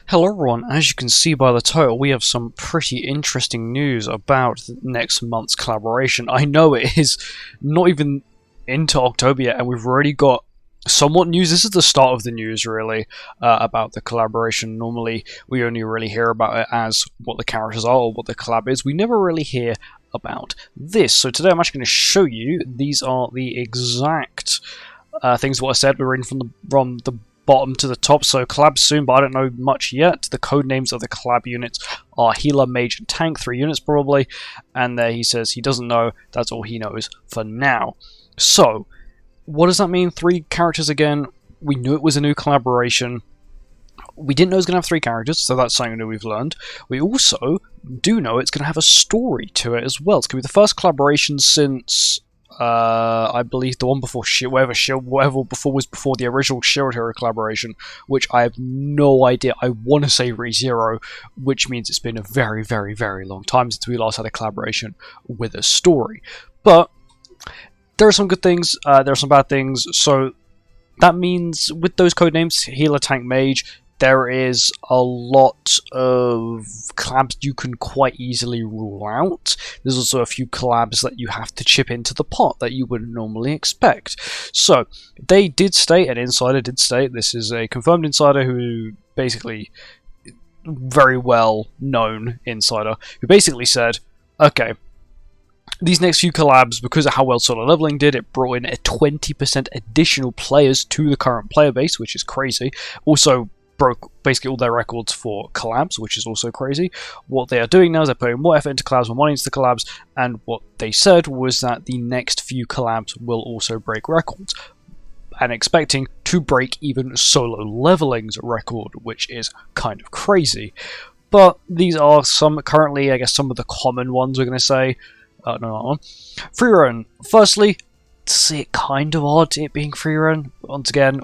Hello everyone, as you can see by the title, we have some pretty interesting news about next month's collaboration. I know it is not even into October yet, and we've already got somewhat news. This is the start of the news, really, about the collaboration. Normally, we only really hear about it as what the characters are or what the collab is. We never really hear about this. So today I'm actually going to show you, these are the exact things what I said. We're reading from the bottom to the top, so collab soon, but I don't know much yet. The code names of the collab units are healer, mage, and tank, 3 units probably, and there he says he doesn't know, that's all he knows for now. So, what does that mean? 3 characters again. We knew it was a new collaboration. We didn't know it was going to have 3 characters, so that's something new we've learned. We also do know it's going to have a story to it as well. It's going to be the first collaboration since I believe the one before whatever before was before the original Shield Hero collaboration, which I have no idea. I want to say ReZero, which means it's been a very, very, very long time since we last had a collaboration with a story. But there are some good things, there are some bad things, so that means with those codenames, healer, tank, mage, there is a lot of collabs you can quite easily rule out. There's also a few collabs that you have to chip into the pot that you wouldn't normally expect. So, they did state, an insider did state, this is a confirmed insider who basically, very well known insider, who basically said, okay, these next few collabs, because of how well Solo Leveling did, it brought in a 20% additional players to the current player base, which is crazy. Also, broke basically all their records for collabs, which is also crazy. What they are doing now is they're putting more effort into collabs, more money into the collabs, and what they said was that the next few collabs will also break records, and expecting to break even Solo Leveling's record, which is kind of crazy. But these are some, currently, I guess, some of the common ones we're going to say. No, not one. FRIEREN. Firstly, to see it kind of odd, it being FRIEREN. Once again,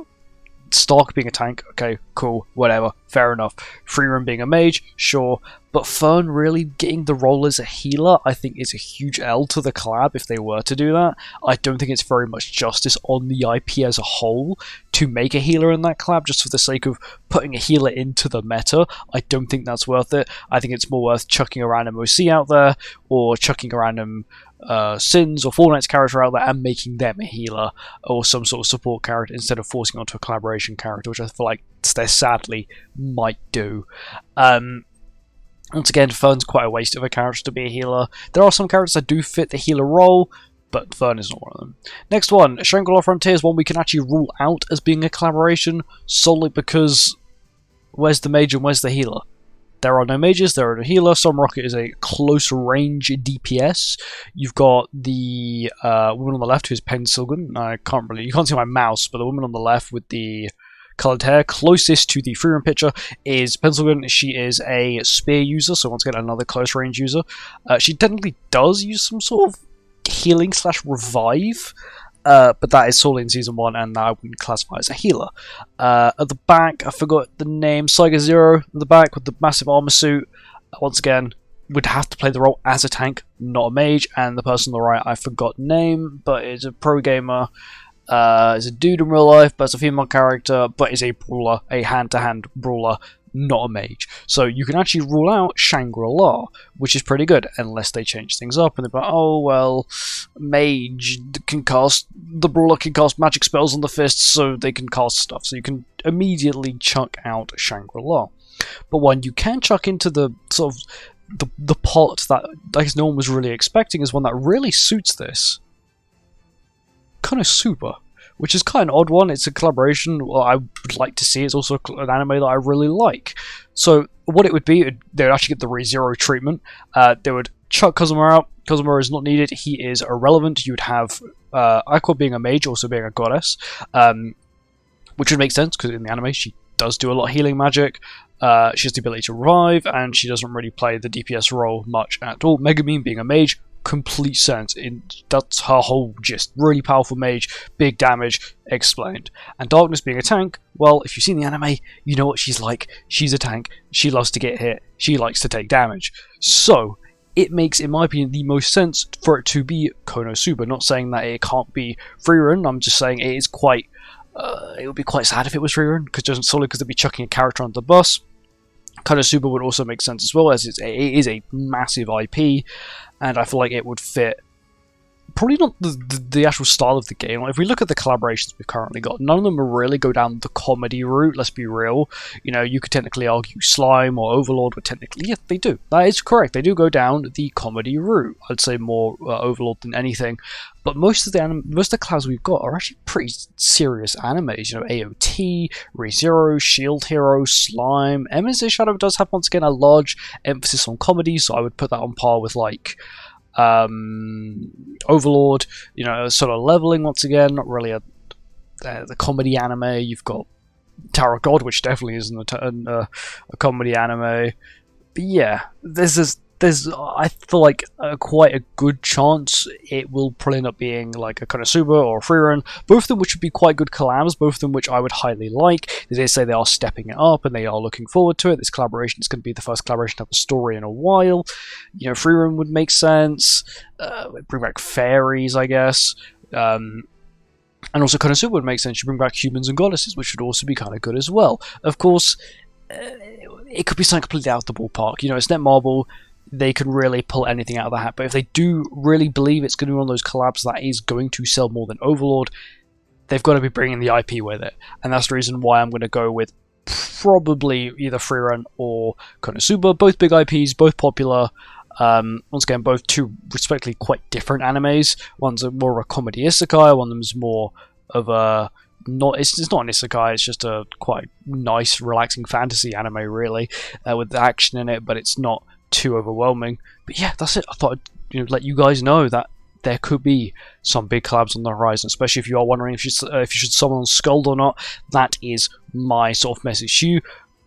Stark being a tank, okay, cool, whatever, fair enough. FRIEREN being a mage, sure, but Fern really getting the role as a healer, I think is a huge L to the collab if they were to do that. I don't think it's very much justice on the IP as a whole to make a healer in that collab just for the sake of putting a healer into the meta. I don't think that's worth it. I think it's more worth chucking a random OC out there, or chucking a random Sins or Fortnite's character out there and making them a healer or some sort of support character instead of forcing onto a collaboration character, which I feel like they sadly might do. Once again, Fern's quite a waste of a character to be a healer. There are some characters that do fit the healer role, but Fern is not one of them. Next one, Shangri-La Frontier is one we can actually rule out as being a collaboration solely because where's the mage and where's the healer? There are no mages, there are no healer. Some Rocket is a close range DPS. You've got the woman on the left who's Pensilgan. You can't see my mouse, but the woman on the left with the coloured hair closest to the FRIEREN picture is Pensilgan. She is a spear user, so once again another close range user. She technically does use some sort of healing / revive. But that is solely in Season 1, and I wouldn't classify as a healer. At the back, I forgot the name, Saiga Zero, at the back with the massive armor suit, once again, would have to play the role as a tank, not a mage, and the person on the right, I forgot name, but is a pro gamer, is a dude in real life, but it's a female character, but is a brawler, a hand-to-hand brawler, not a mage. So you can actually rule out Shangri-La, which is pretty good, unless they change things up and they're like, oh well, mage can cast, the brawler can cast magic spells on the fists so they can cast stuff. So you can immediately chuck out Shangri-La. But one you can chuck into the sort of the pot that I guess no one was really expecting is one that really suits this. KONOSUBA, which is kind of an odd one. It's a collaboration I would like to see. It's also an anime that I really like. So what it would be, they would actually get the ReZero treatment. They would chuck Kazuma out. Kazuma is not needed. He is irrelevant. You would have Aqua being a mage, also being a goddess, which would make sense because in the anime she does do a lot of healing magic. She has the ability to revive, and she doesn't really play the DPS role much at all. Megumin being a mage, complete sense. That's her whole gist. Really powerful mage, big damage, explained. And Darkness being a tank, well, if you've seen the anime, you know what she's like. She's a tank, she loves to get hit, she likes to take damage. So, it makes, in my opinion, the most sense for it to be KONOSUBA. Not saying that it can't be FRIEREN, I'm just saying it is quite, it would be quite sad if it was FRIEREN, solely because they'd be chucking a character on the bus. Konosuba would also make sense as well, as it is a massive IP, and I feel like it would fit. Probably not the actual style of the game. Like, if we look at the collaborations we've currently got, none of them really go down the comedy route, let's be real. You know, you could technically argue Slime or Overlord, but technically, yeah, they do. That is correct. They do go down the comedy route. I'd say more Overlord than anything. But most of the collabs we've got are actually pretty serious animes. You know, AOT, ReZero, Shield Hero, Slime. MSA Shadow does have, once again, a large emphasis on comedy, so I would put that on par with, like, Overlord, you know, sort of leveling once again, not really the comedy anime. You've got Tower of God, which definitely isn't a comedy anime. But yeah, there's I feel like quite a good chance it will probably end up being like a Konosuba or a FRIEREN, both of them which would be quite good collabs, both of them which I would highly like. They say they are stepping it up and they are looking forward to it. This collaboration is going to be the first collaboration to have a story in a while. You know, FRIEREN would make sense. Bring back fairies, I guess. And also Konosuba would make sense. You bring back humans and goddesses, which would also be kind of good as well. Of course, it could be something completely out of the ballpark. You know, it's Netmarble. They can really pull anything out of the hat. But if they do really believe it's going to be one of those collabs that is going to sell more than Overlord, they've got to be bringing the IP with it. And that's the reason why I'm going to go with probably either FRIEREN or Konosuba. Both big IPs, both popular. Once again, both two respectively quite different animes. One's more of a comedy isekai, one of them's more of a... It's not an isekai, it's just a quite nice, relaxing fantasy anime, really, with action in it, but it's not too overwhelming. But yeah, that's it. I thought I'd let you guys know that there could be some big collabs on the horizon, especially if you are wondering if you should summon on Skuld or not. That is my sort of message to you.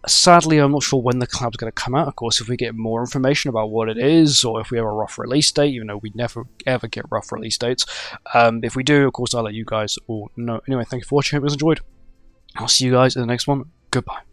Sadly, I'm not sure when the collab's going to come out. Of course, if we get more information about what it is, or if we have a rough release date, even though we never ever get rough release dates. If we do, of course, I'll let you guys all know. Anyway, thank you for watching. I hope you guys enjoyed. I'll see you guys in the next one. Goodbye.